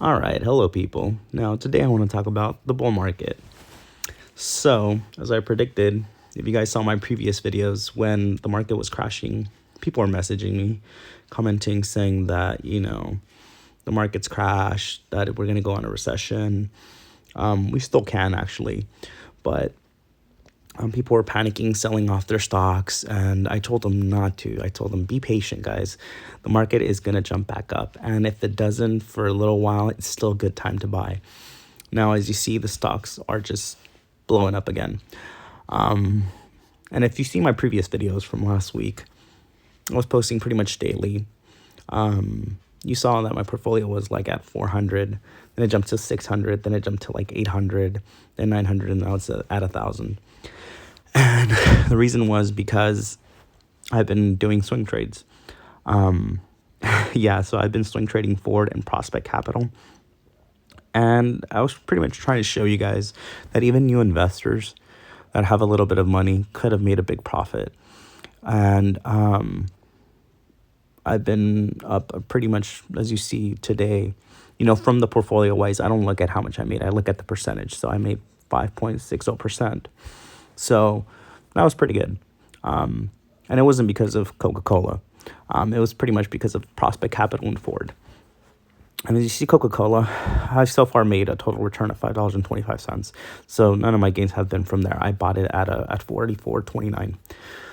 All right, hello people. Now, today I want to talk about the bull market. So, as I predicted, if you guys saw my previous videos when the market was crashing, people were messaging me, commenting, saying that, the market's crashed, that we're going to go on a recession. We still can actually, but people were panicking, selling off their stocks, and I told them not to. I told them, be patient, guys. The market is going to jump back up, and if it doesn't for a little while, it's still a good time to buy. Now, as you see, the stocks are just blowing up again. And if you see my previous videos from last week, I was posting pretty much daily. You saw that my portfolio was like at 400, then it jumped to 600, then it jumped to like 800, then 900, and now it's at 1,000. And the reason was because I've been doing swing trades. So I've been swing trading Ford and Prospect Capital. And I was pretty much trying to show you guys that even new investors that have a little bit of money could have made a big profit. And I've been up pretty much, as you see today, from the portfolio wise, I don't look at how much I made. I look at the percentage. So I made 5.60%. So that was pretty good. And it wasn't because of Coca-Cola. It was pretty much because of Prospect Capital and Ford. And as you see, Coca-Cola, I've so far made a total return of $5.25. So none of my gains have been from there. I bought it at 44.29.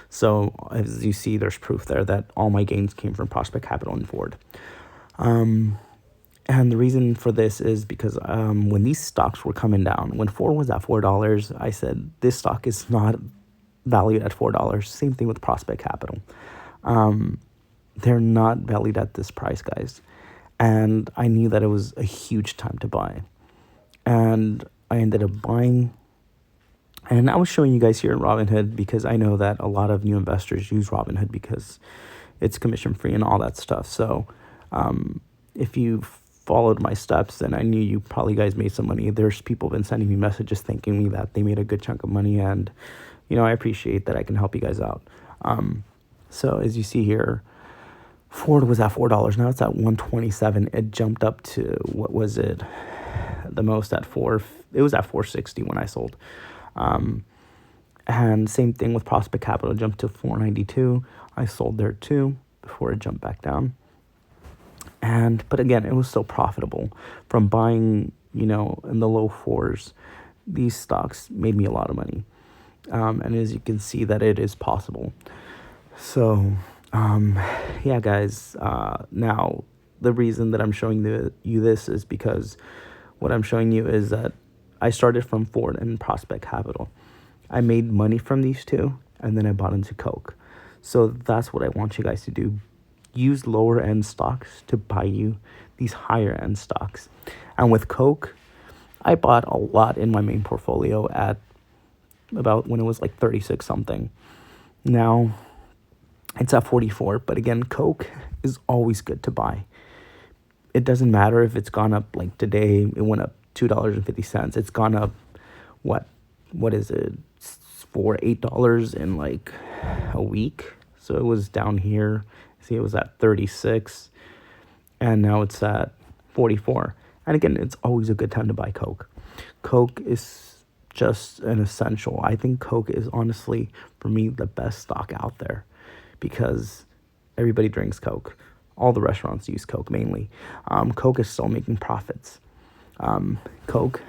So as you see, there's proof there that all my gains came from Prospect Capital and Ford. And the reason for this is because when these stocks were coming down, when Ford was at $4, I said, this stock is not valued at $4. Same thing with Prospect Capital. They're not valued at this price, guys. And I knew that it was a huge time to buy. And I ended up buying. And I was showing you guys here in Robinhood because I know that a lot of new investors use Robinhood because it's commission free and all that stuff. So if you followed my steps, then I knew you probably guys made some money. There's people been sending me messages thanking me that they made a good chunk of money. And, I appreciate that I can help you guys out. So as you see here, Ford was at $4. Now it's at 127. It jumped up to, what was it? The most at it was at 460 when I sold. And same thing with Prospect Capital, jumped to 492. I sold there too before it jumped back down. But again, it was still profitable from buying, in the low fours. These stocks made me a lot of money. And as you can see that it is possible. So, guys, now the reason that I'm showing you this is because what I'm showing you is that I started from Ford and Prospect Capital. I made money from these two, and then I bought into Coke. So that's what I want you guys to do. Use lower end stocks to buy you these higher end stocks. And with Coke, I bought a lot in my main portfolio at about when it was like 36 something. Now it's at 44, but again, Coke is always good to buy. It doesn't matter if it's gone up, like today, it went up $2.50. It's gone up, what is it, $8 in like a week. So it was down here. See, it was at 36, and now it's at 44. And again, it's always a good time to buy Coke. Coke is just an essential. I think Coke is honestly, for me, the best stock out there because everybody drinks Coke. All the restaurants use Coke mainly. Coke is still making profits. Coke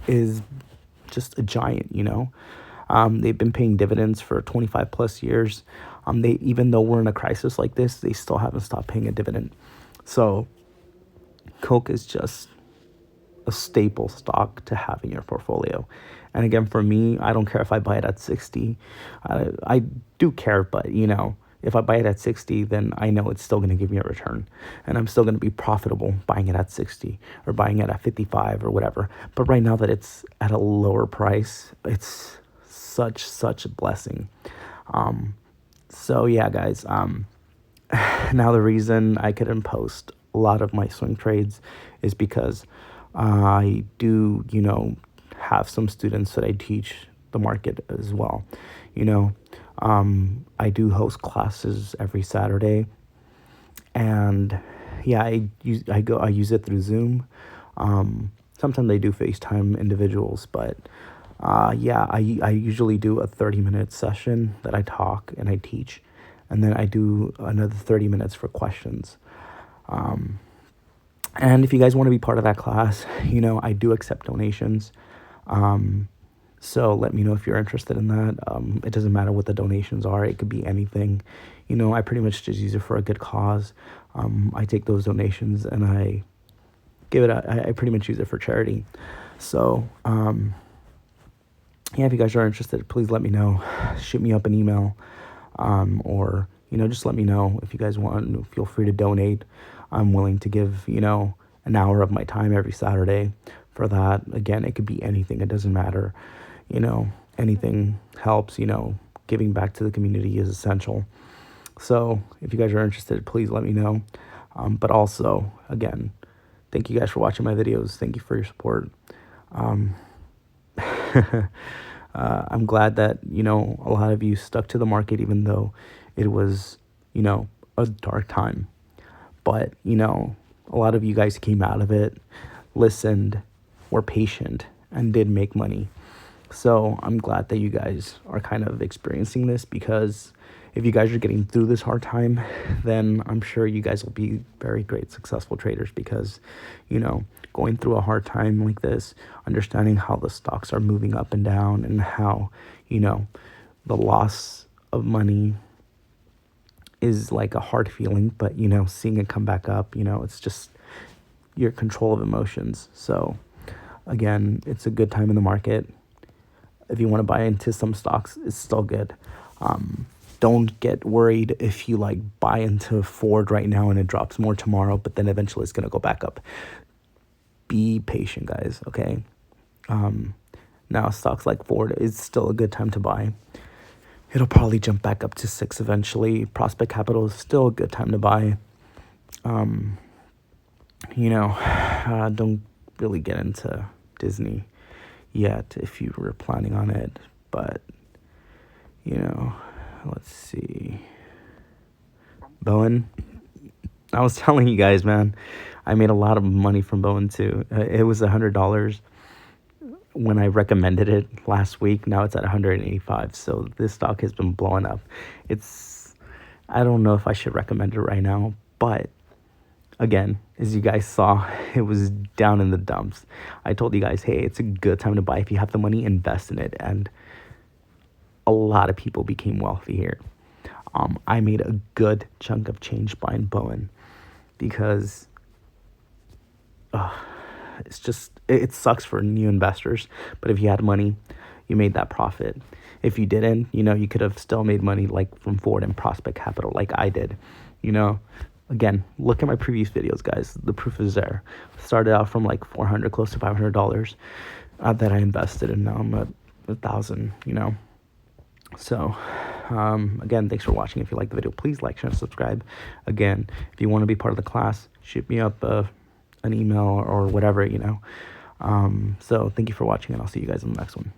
is just a giant, They've been paying dividends for 25 plus years. Even though we're in a crisis like this, they still haven't stopped paying a dividend. So Coke is just a staple stock to have in your portfolio. And again, for me, I don't care if I buy it at 60. I do care, but if I buy it at 60, then I know it's still going to give me a return. And I'm still going to be profitable buying it at 60 or buying it at 55 or whatever. But right now that it's at a lower price, it's such a blessing. So yeah, guys, now the reason I couldn't post a lot of my swing trades is because I do, have some students that I teach the market as well. I do host classes every Saturday, and yeah, I use it through Zoom. Sometimes they do FaceTime individuals, but yeah, I usually do a 30-minute session that I talk and I teach, and then I do another 30 minutes for questions. And if you guys want to be part of that class, I do accept donations. So let me know if you're interested in that. It doesn't matter what the donations are. It could be anything. I pretty much just use it for a good cause. I take those donations and I I pretty much use it for charity. So, yeah, if you guys are interested, please let me know. Shoot me up an email, or, just let me know if you guys want. Feel free to donate. I'm willing to give, an hour of my time every Saturday for that. Again, it could be anything. It doesn't matter. Anything helps. Giving back to the community is essential. So if you guys are interested, please let me know. But also, again, thank you guys for watching my videos. Thank you for your support. I'm glad that, a lot of you stuck to the market, even though it was, a dark time. But, a lot of you guys came out of it, listened, were patient, and did make money. So I'm glad that you guys are kind of experiencing this, because if you guys are getting through this hard time, then I'm sure you guys will be very great, successful traders, because, going through a hard time like this, understanding how the stocks are moving up and down, and how, the loss of money is like a hard feeling, but, seeing it come back up, it's just your control of emotions. So again, it's a good time in the market. If you want to buy into some stocks, it's still good. Don't get worried if you buy into Ford right now and it drops more tomorrow, but then eventually it's going to go back up. Be patient, guys. Okay. Now stocks like Ford is still a good time to buy. It'll probably jump back up to 6 eventually. Prospect Capital is still a good time to buy. Don't really get into Disney yet if you were planning on it, but let's see. Bowen. I was telling you guys, man, I made a lot of money from Bowen too. It was $100 when I recommended it last week. Now it's at 185. So this stock has been blowing up. I don't know if I should recommend it right now, but again, as you guys saw, it was down in the dumps. I told you guys, hey, it's a good time to buy. If you have the money, invest in it. And a lot of people became wealthy here. I made a good chunk of change buying Bowen, because it sucks for new investors. But if you had money, you made that profit. If you didn't, you could have still made money from Ford and Prospect Capital like I did. Again, look at my previous videos, guys. The proof is there. Started out from $400, close to $500 that I invested, and now I'm at 1,000. So again, thanks for watching. If you like the video, please like, share, and subscribe. Again, if you want to be part of the class, shoot me up an email or whatever. So thank you for watching, and I'll see you guys in the next one.